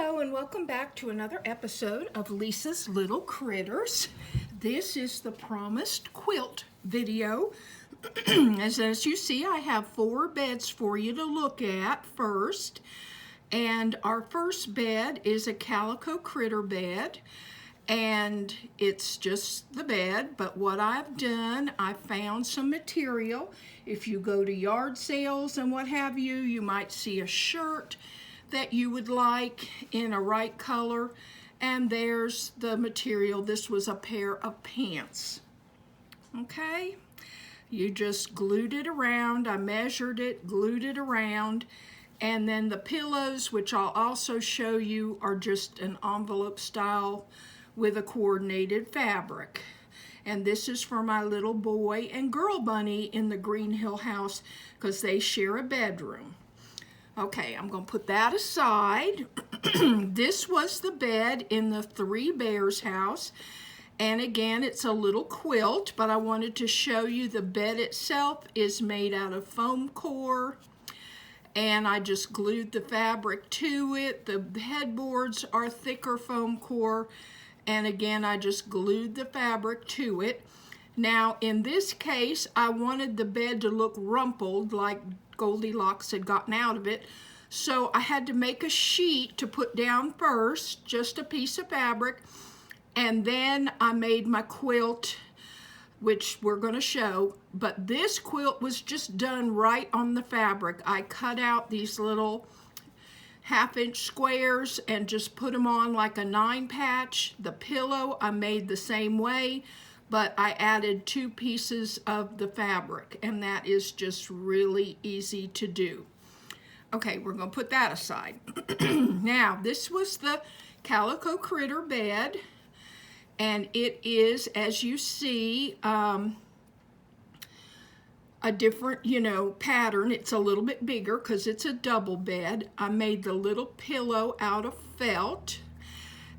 Hello and welcome back to another episode of Lisa's Little Critters. This is the promised quilt video. As you see, I have 4 beds for you to look at first. And our first bed is a Calico critter bed. And it's just the bed, but what I've done, I found some material. If you go to yard sales and what have you, you might see a shirt that you would like in a right color, and there's the material. This was a pair of pants. Okay, you just glued it around. I measured it, glued it around, and then the pillows, which I'll also show you, are just an envelope style with a coordinated fabric. And this is for my little boy and girl bunny in the Green Hill house because they share a bedroom. Okay, I'm going to put that aside. This was the bed in the 3 Bears house. And again, it's a little quilt, but I wanted to show you the bed itself is made out of foam core. And I just glued the fabric to it. The headboards are thicker foam core. And again, I just glued the fabric to it. Now, in this case, I wanted the bed to look rumpled like Goldilocks had gotten out of it. So I had to make a sheet to put down first, just a piece of fabric. And then I made my quilt, which we're going to show. But this quilt was just done right on the fabric. I cut out these little 1/2-inch squares and just put them on like a 9 patch. The pillow I made the same way, but I added 2 pieces of the fabric, and that is just really easy to do. Okay, we're going to put that aside. Now, this was the Calico critter bed, and it is, as you see, a different, pattern. It's a little bit bigger because it's a double bed. I made the little pillow out of felt,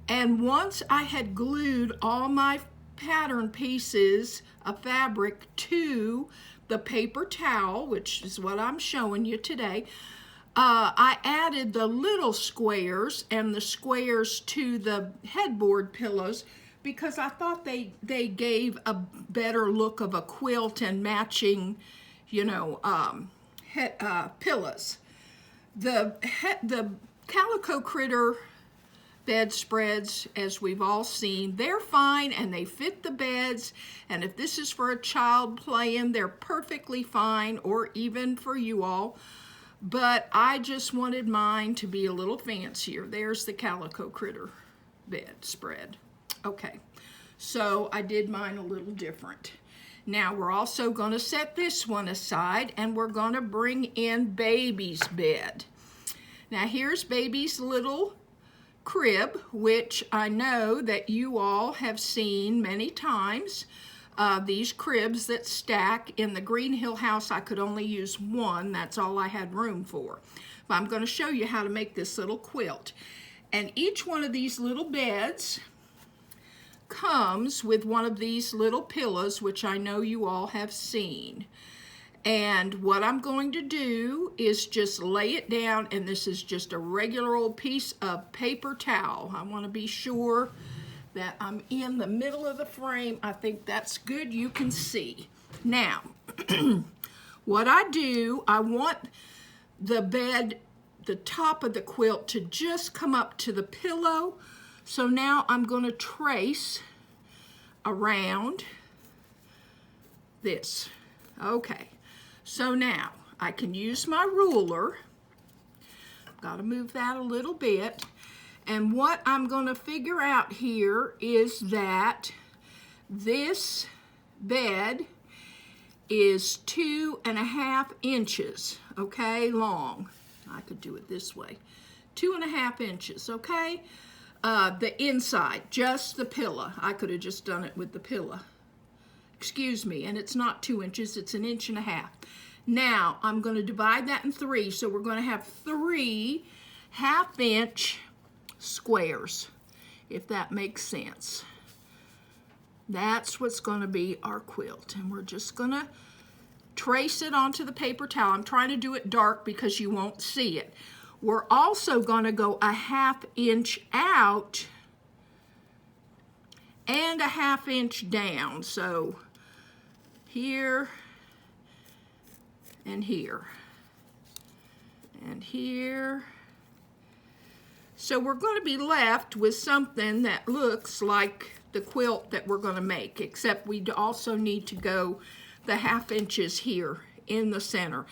and once I had glued all my pattern pieces of fabric to the paper towel, which is what I'm showing you today, I added the little squares and the squares to the headboard pillows because I thought they gave a better look of a quilt and matching, pillows. The Calico critter bedspreads, as we've all seen, they're fine and they fit the beds, and if this is for a child playing, they're perfectly fine, or even for you all. But I just wanted mine to be a little fancier. There's the Calico critter bedspread. Okay, so I did mine a little different. Now we're also going to set this one aside, and we're going to bring in Baby's bed. Now here's Baby's little crib, which I know that you all have seen many times. These cribs that stack. In the Green Hill house, I could only use one. That's all I had room for. But I'm going to show you how to make this little quilt. And each one of these little beds comes with one of these little pillows, which I know you all have seen. And what I'm going to do is just lay it down, and this is just a regular old piece of paper towel. I want to be sure that I'm in the middle of the frame. I think that's good. You can see. Now, what I do, I want the bed, the top of the quilt, to just come up to the pillow. So now I'm going to trace around this. Okay. So now I can use my ruler. Got to move that a little bit. And what I'm going to figure out here is that this bed is 2.5 inches, okay, long. I could do it this way. 2.5 inches, okay? The inside, just the pillow. I could have just done it with the pillow. Excuse me, and it's not 2 inches, it's 1.5 inches. Now, I'm going to divide that in 3, so we're going to have 3 1/2-inch squares, if that makes sense. That's what's going to be our quilt, and we're just going to trace it onto the paper towel. I'm trying to do it dark because you won't see it. we're also going to go a 1/2 inch out and a 1/2 inch down. So here and here and here. So we're going to be left with something that looks like the quilt that we're going to make, except we also need to go the 1/2 inches here in the center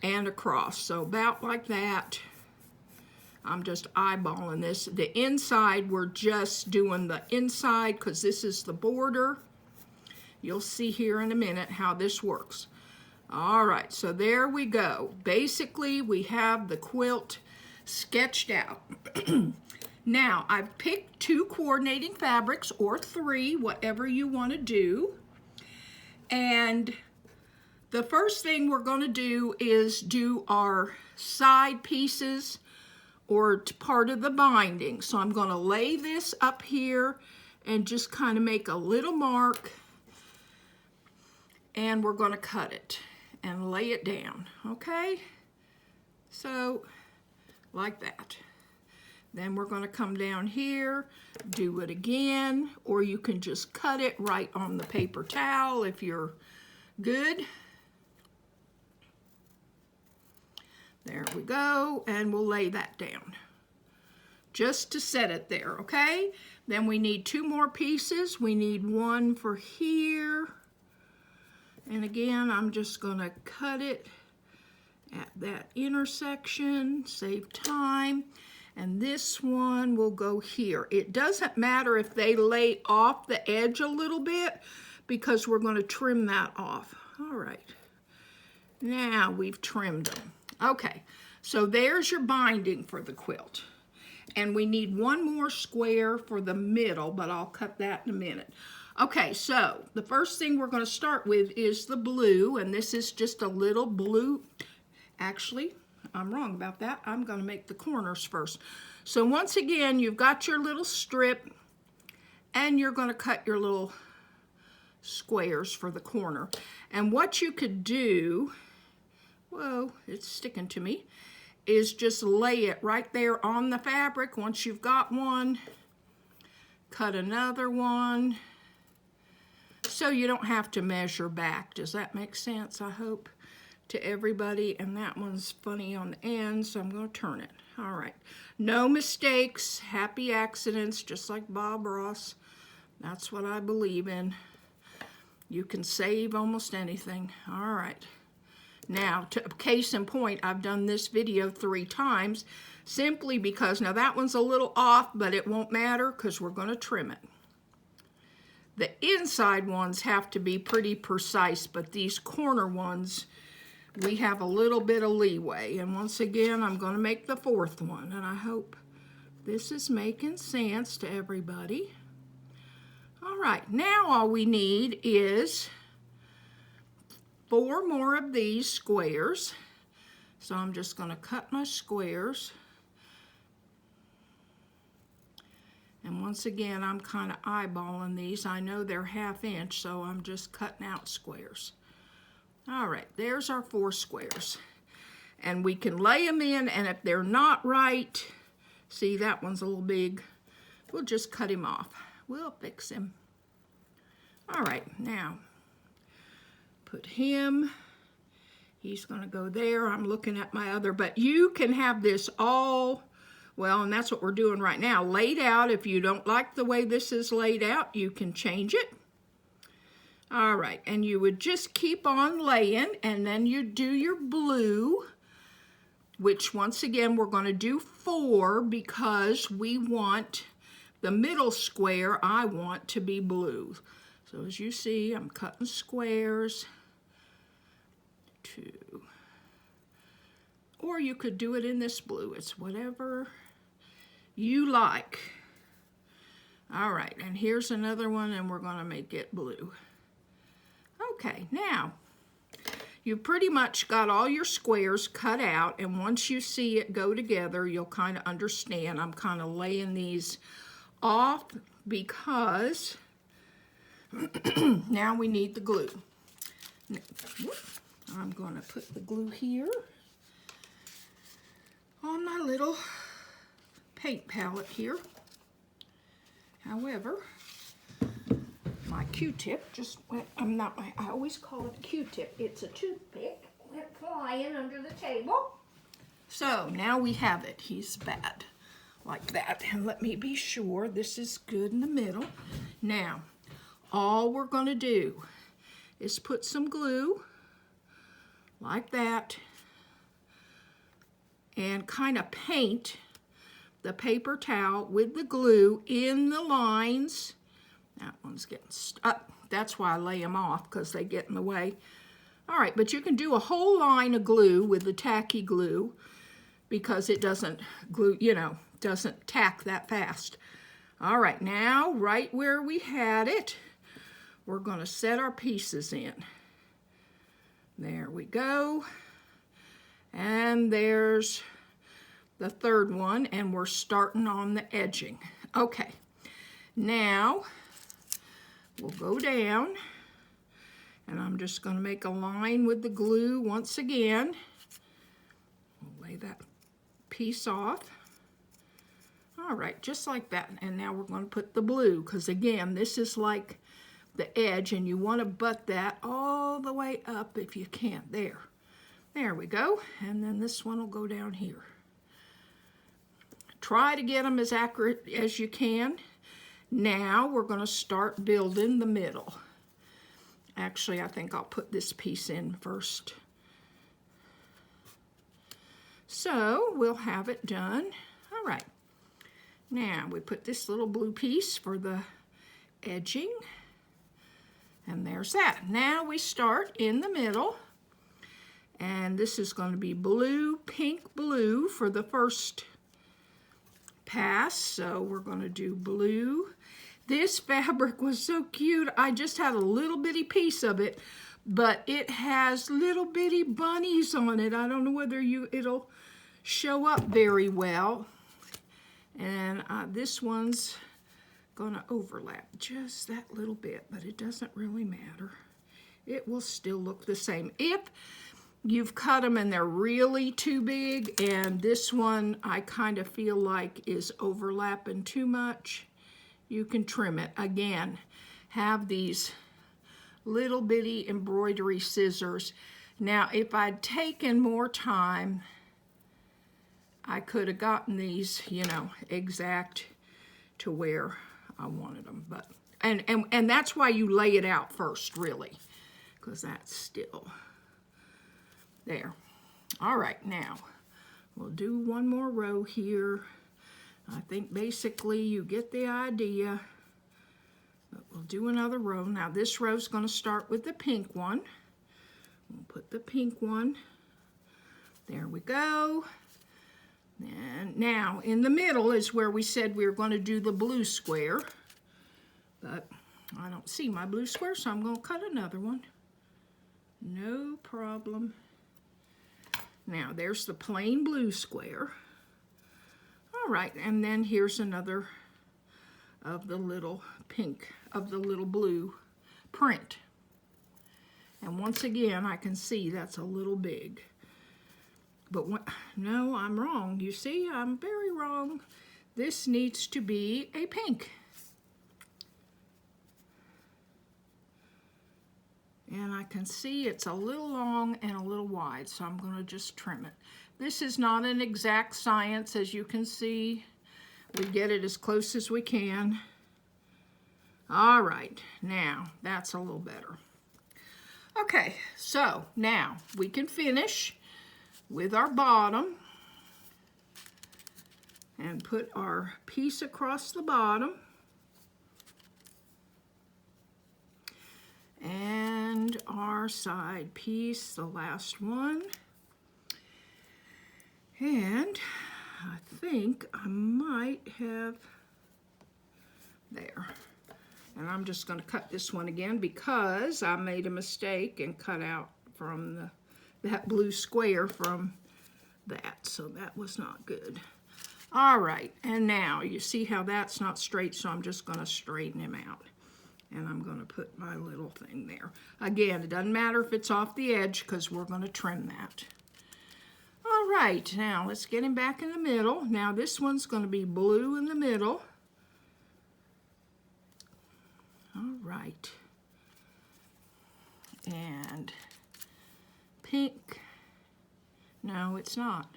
and across. So about like that. I'm just eyeballing this. The inside, we're just doing the inside because this is the border. You'll see here in a minute how this works. All right, so there we go. Basically, we have the quilt sketched out. Now, I've picked 2 coordinating fabrics, or 3, whatever you want to do. And the first thing we're going to do is do our side pieces, or part of the binding. So I'm going to lay this up here and just kind of make a little mark, and we're going to cut it and lay it down, okay? So like that. Then we're going to come down here, do it again, or you can just cut it right on the paper towel if you're good. There we go, and we'll lay that down just to set it there, okay? Then we need 2 more pieces. We need one for here, and again, I'm just gonna cut it at that intersection, save time, and this one will go here. It doesn't matter if they lay off the edge a little bit because we're gonna trim that off. All right, now we've trimmed them. Okay, so there's your binding for the quilt. And we need 1 more square for the middle, but I'll cut that in a minute. Okay, so the first thing we're going to start with is the blue, and this is just a little blue. Actually, I'm wrong about that. I'm going to make the corners first. So once again, you've got your little strip, and you're going to cut your little squares for the corner. And what you could do, whoa, it's sticking to me, is just lay it right there on the fabric. Once you've got one, cut another one, so you don't have to measure back. Does that make sense, I hope, to everybody? And that one's funny on the end, so I'm going to turn it. All right. No mistakes, happy accidents, just like Bob Ross. That's what I believe in. You can save almost anything. All right. Now, to case in point, I've done this video 3 times simply because, now that one's a little off, but it won't matter because we're going to trim it. The inside ones have to be pretty precise, but these corner ones, we have a little bit of leeway. And once again, I'm going to make the 4th one, and I hope this is making sense to everybody. All right, now all we need is 4 more of these squares. So I'm just going to cut my squares. And once again, I'm kind of eyeballing these. I know they're 1/2 inch, so I'm just cutting out squares. All right, there's our 4 squares. And we can lay them in, and if they're not right, see that one's a little big, we'll just cut him off. We'll fix him. All right, now, put him, he's going to go there. I'm looking at my other, but you can have this all, well, and that's what we're doing right now, laid out. If you don't like the way this is laid out, you can change it. All right, and you would just keep on laying, and then you do your blue, which once again, we're going to do 4 because we want the middle square, I want to be blue. So as you see, I'm cutting squares. 2. Or you could do it in this blue. It's whatever you like. All right, and here's another one, and we're going to make it blue. Okay, now, you've pretty much got all your squares cut out, and once you see it go together, you'll kind of understand. I'm kind of laying these off because now we need the glue. I'm going to put the glue here. on my little paint palette here. However, my Q-tip just went, I always call it a Q-tip. It's a toothpick. Went flying under the table. So now we have it. He's bad. Like that. And let me be sure this is good in the middle. Now, all we're going to do is put some glue like that and kind of paint the paper towel with the glue in the lines. That one's getting stuck. That's why I lay them off, because they get in the way. All right, but you can do a whole line of glue with the tacky glue because it doesn't glue, doesn't tack that fast. All right, now right where we had it, we're going to set our pieces in. There we go. And there's the third one, and we're starting on the edging. Okay, now we'll go down, and I'm just going to make a line with the glue once again. We'll lay that piece off. All right, just like that. And now we're going to put the blue, because again, this is like the edge, and you want to butt that all the way up if you can. There we go. And then this one will go down here. Try to get them as accurate as you can. Now we're going to start building the middle. Actually, I think I'll put this piece in first. So we'll have it done. All right. Now we put this little blue piece for the edging. And there's that. Now we start in the middle. And this is going to be blue, pink, blue for the first pass. So we're going to do blue. This fabric was so cute. I just had a little bitty piece of it, but it has little bitty bunnies on it. I don't know whether it'll show up very well. And this one's gonna overlap just that little bit, but it doesn't really matter. It will still look the same. If you've cut them and they're really too big, and this one I kind of feel like is overlapping too much, you can trim it. Again, have these little bitty embroidery scissors. Now, if I'd taken more time, I could have gotten these, exact to where I wanted them. But and that's why you lay it out first, really, because that's still there. All right, now we'll do one more row here. I think basically you get the idea, but we'll do another row. Now this row is going to start with the pink one. We'll put the pink one. There we go. And now in the middle is where we said we were going to do the blue square, but I don't see my blue square, so I'm going to cut another one. No problem. Now there's the plain blue square. All right, and then here's another of the little pink, of the little blue print. And once again, I can see that's a little big. But no, I'm wrong. You see, I'm very wrong. This needs to be a pink. And I can see it's a little long and a little wide, so I'm going to just trim it. This is not an exact science, as you can see. We get it as close as we can. All right, now that's a little better. Okay, so now we can finish with our bottom and put our piece across the bottom. And our side piece, the last one. And I think I might have there. And I'm just going to cut this one again because I made a mistake and cut out from that blue square from that. So that was not good. All right, and now you see how that's not straight, so I'm just going to straighten him out. And I'm going to put my little thing there. Again, it doesn't matter if it's off the edge because we're going to trim that. All right, now let's get him back in the middle. Now this one's going to be blue in the middle. All right. And pink. No, it's not.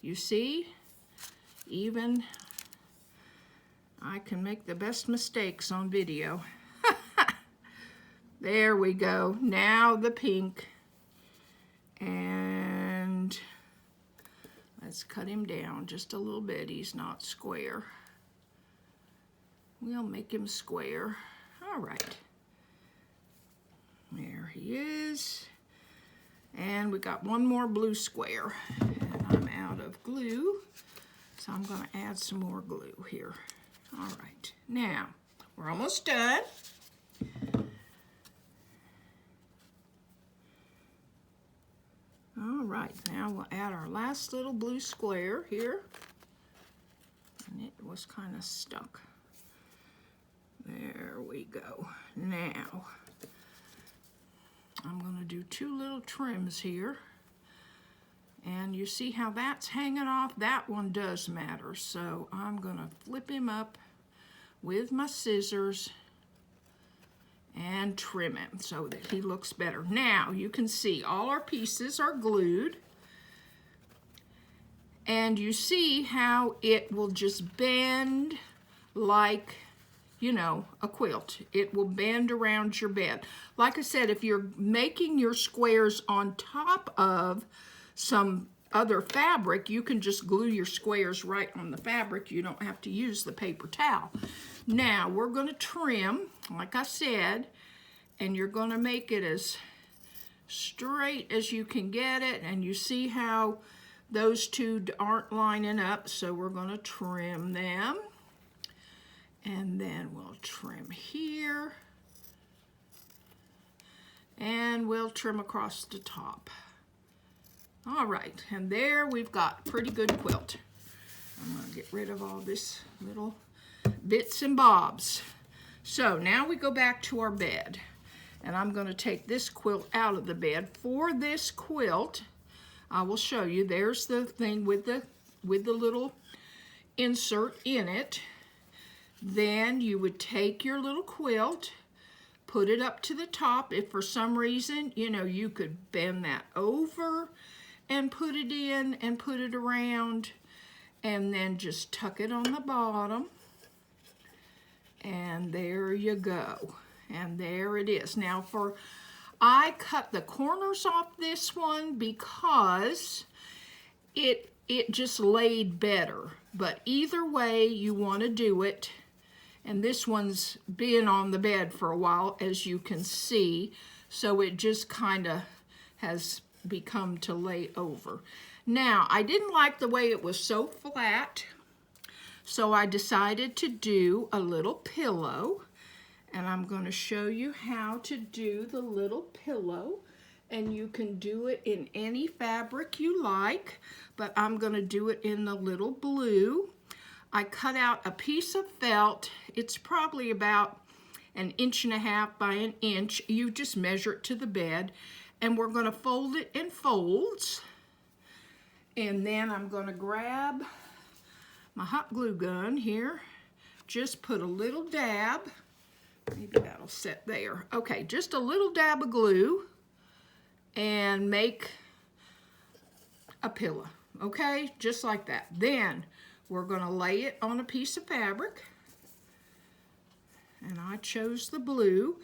You see, even I can make the best mistakes on video. There we go. Now the pink. And let's cut him down just a little bit. He's not square. We'll make him square. All right. There he is. And we got one more blue square. And I'm out of glue, so I'm going to add some more glue here. All right. Now, we're almost done. All right, now we'll add our last little blue square here. And it was kind of stuck. There we go. Now, I'm going to do two little trims here. And you see how that's hanging off? That one does matter. So I'm going to flip him up with my scissors and trim him so that he looks better. Now you can see all our pieces are glued, and you see how it will just bend like, you know, a quilt. It will bend around your bed. Like I said, if you're making your squares on top of some other fabric, you can just glue your squares right on the fabric. You don't have to use the paper towel. Now we're going to trim, like I said, and you're going to make it as straight as you can get it. And you see how those two aren't lining up, so we're going to trim them. And then we'll trim here. And we'll trim across the top. All right, and there we've got a pretty good quilt. I'm going to get rid of all this little bits and bobs. So now we go back to our bed, and I'm going to take this quilt out of the bed. For this quilt, I will show you. There's the thing with the little insert in it. Then you would take your little quilt, put it up to the top. If for some reason, you know, you could bend that over and put it in and put it around, and then just tuck it on the bottom. And there you go. And there it is. Now I cut the corners off this one because it just laid better. But either way you want to do it. And this one's been on the bed for a while, as you can see. So it just kind of has become to lay over. Now, I didn't like the way it was so flat, so I decided to do a little pillow, and I'm going to show you how to do the little pillow, and you can do it in any fabric you like, but I'm going to do it in the little blue. I cut out a piece of felt. It's probably about 1.5 inches by 1 inch. You just measure it to the bed. And we're going to fold it in folds. And then I'm going to grab my hot glue gun here. Just put a little dab. Maybe that'll set there. Okay, just a little dab of glue. And make a pillow. Okay, just like that. Then we're going to lay it on a piece of fabric. And I chose the blue.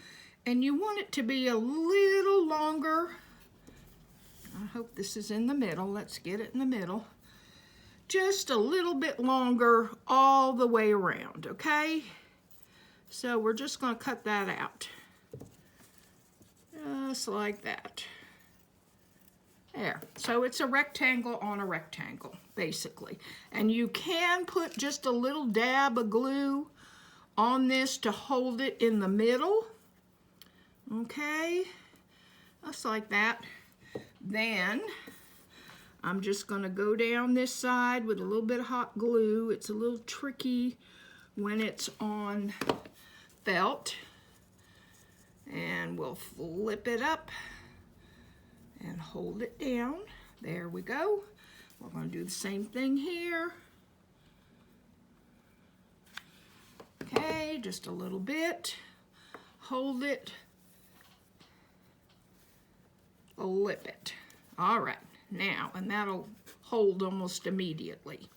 And you want it to be a little longer. I hope this is in the middle. Let's get it in the middle. Just a little bit longer all the way around, okay? So we're just going to cut that out. Just like that. There. So it's a rectangle on a rectangle, basically. And you can put just a little dab of glue on this to hold it in the middle. Okay, just like that. Then I'm just going to go down this side with a little bit of hot glue. It's a little tricky when it's on felt. And we'll flip it up and hold it down. There we go. We're going to do the same thing here. Okay, just a little bit. Hold it. Flip it. All right, now, and that'll hold almost immediately.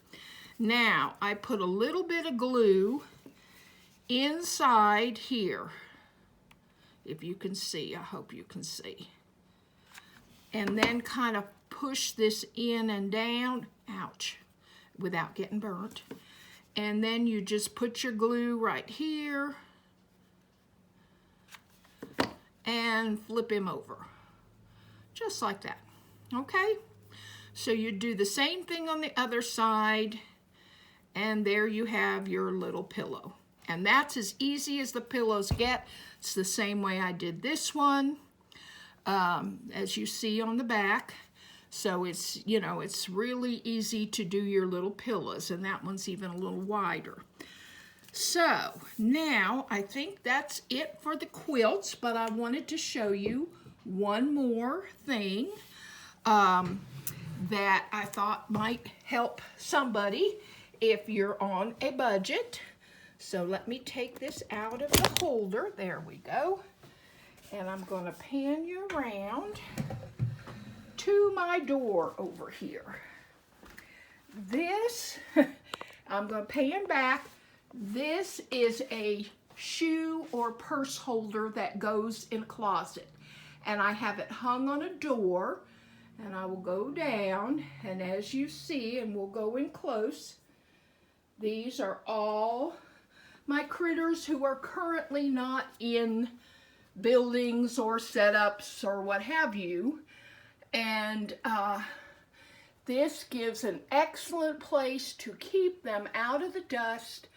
Now, I put a little bit of glue inside here. If you can see, I hope you can see. And then kind of push this in and down, ouch, without getting burnt. And then you just put your glue right here and flip him over, just like that, okay? So you do the same thing on the other side, and there you have your little pillow. And that's as easy as the pillows get. It's the same way I did this one, as you see on the back. So it's, you know, it's really easy to do your little pillows, and that one's even a little wider. So now I think that's it for the quilts, but I wanted to show you one more thing that I thought might help somebody if you're on a budget. So let me take this out of the holder. There we go. And I'm going to pan you around to my door over here. This, I'm going to pan back. This is a shoe or purse holder that goes in a closet. And I have it hung on a door. And I will go down, and as you see, and we'll go in close, these are all my critters who are currently not in buildings or setups or what have you. And this gives an excellent place to keep them out of the dust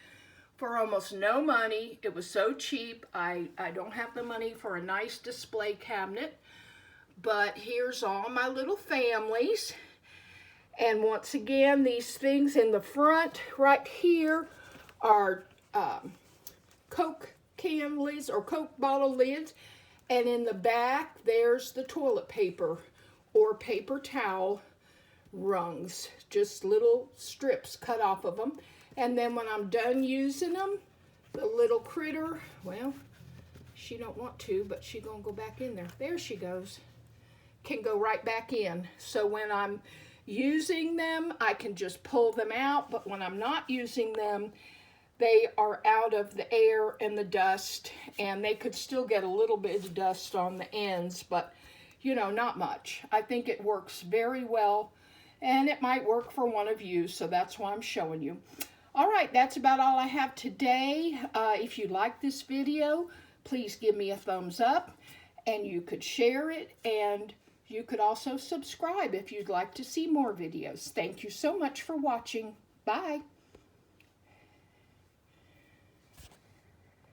for almost no money. It was so cheap. I don't have the money for a nice display cabinet, but here's all my little families. And once again, these things in the front right here are Coke can lids or Coke bottle lids, and in the back there's the toilet paper or paper towel rungs, just little strips cut off of them. And then when I'm done using them, the little critter, well, she don't want to, but she gonna go back in there. There she goes. Can go right back in. So when I'm using them, I can just pull them out, but when I'm not using them, they are out of the air and the dust, and they could still get a little bit of dust on the ends, but you know, not much. I think it works very well, and it might work for one of you, so that's why I'm showing you. All right, that's about all I have today. If you like this video, please give me a thumbs up, and you could share it, and you could also subscribe if you'd like to see more videos. Thank you so much for watching. Bye.